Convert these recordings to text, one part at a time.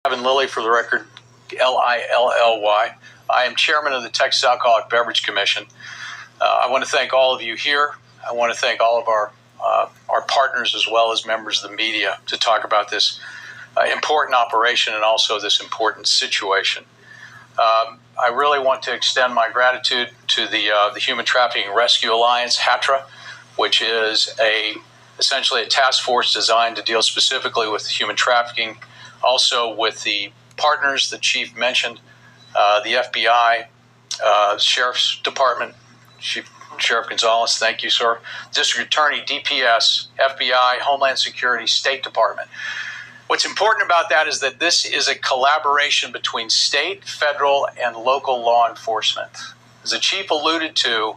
Kevin Lilly, for the record, Lilly. I am chairman of the Texas Alcoholic Beverage Commission. I want to thank all of you here. I want to thank all of our partners as well as members of the media to talk about this important operation and also this important situation. I really want to extend my gratitude to the Human Trafficking Rescue Alliance, HATRA, which is essentially a task force designed to deal specifically with human trafficking, also with the partners the chief mentioned, the FBI, Sheriff's Department, Sheriff Gonzalez, thank you, sir, District Attorney, DPS, FBI, Homeland Security, State Department. What's important about that is that this is a collaboration between state, federal, and local law enforcement. As the chief alluded to,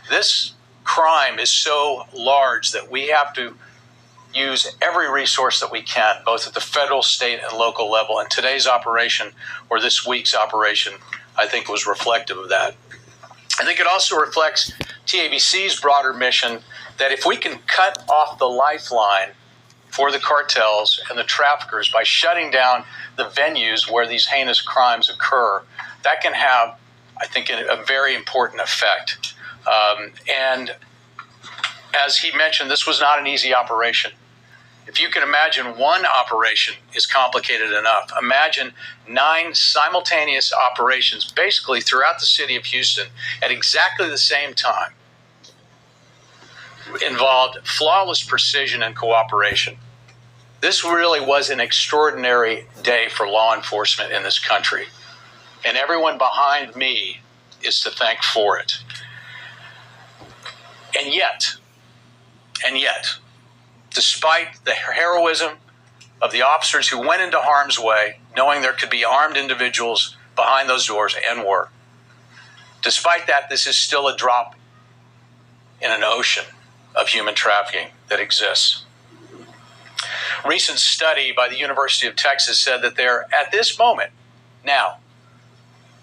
this crime is so large that we have to use every resource that we can, both at the federal, state, and local level. And today's operation, or this week's operation, I think was reflective of that. I think it also reflects TABC's broader mission that if we can cut off the lifeline for the cartels and the traffickers by shutting down the venues where these heinous crimes occur, that can have, I think, a very important effect. And as he mentioned, this was not an easy operation. If you can imagine one operation is complicated enough, imagine 9 simultaneous operations basically throughout the city of Houston at exactly the same time. Involved flawless precision and cooperation. This really was an extraordinary day for law enforcement in this country, and everyone behind me is to thank for it. And yet, despite the heroism of the officers who went into harm's way, knowing there could be armed individuals behind those doors, and were, despite that, this is still a drop in an ocean of human trafficking that exists. A recent study by the University of Texas said that there, at this moment, now,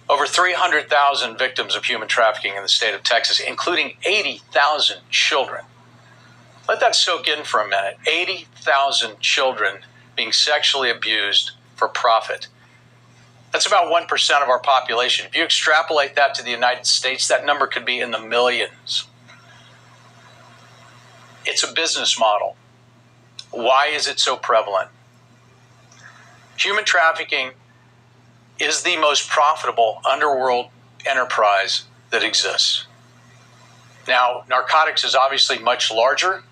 over 300,000 victims of human trafficking in the state of Texas, including 80,000 children. Let that soak in for a minute. 80,000 children being sexually abused for profit. That's about 1% of our population. If you extrapolate that to the United States, that number could be in the millions. It's a business model. Why is it so prevalent? Human trafficking is the most profitable underworld enterprise that exists. Now, narcotics is obviously much larger.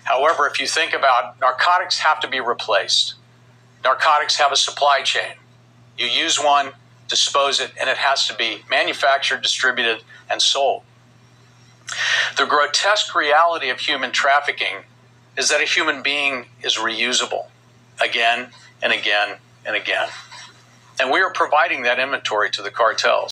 However, if you think about narcotics have to be replaced. Narcotics have a supply chain. You use one, dispose it, and it has to be manufactured, distributed, and sold. The grotesque reality of human trafficking is that a human being is reusable again and again and again. And we are providing that inventory to the cartels.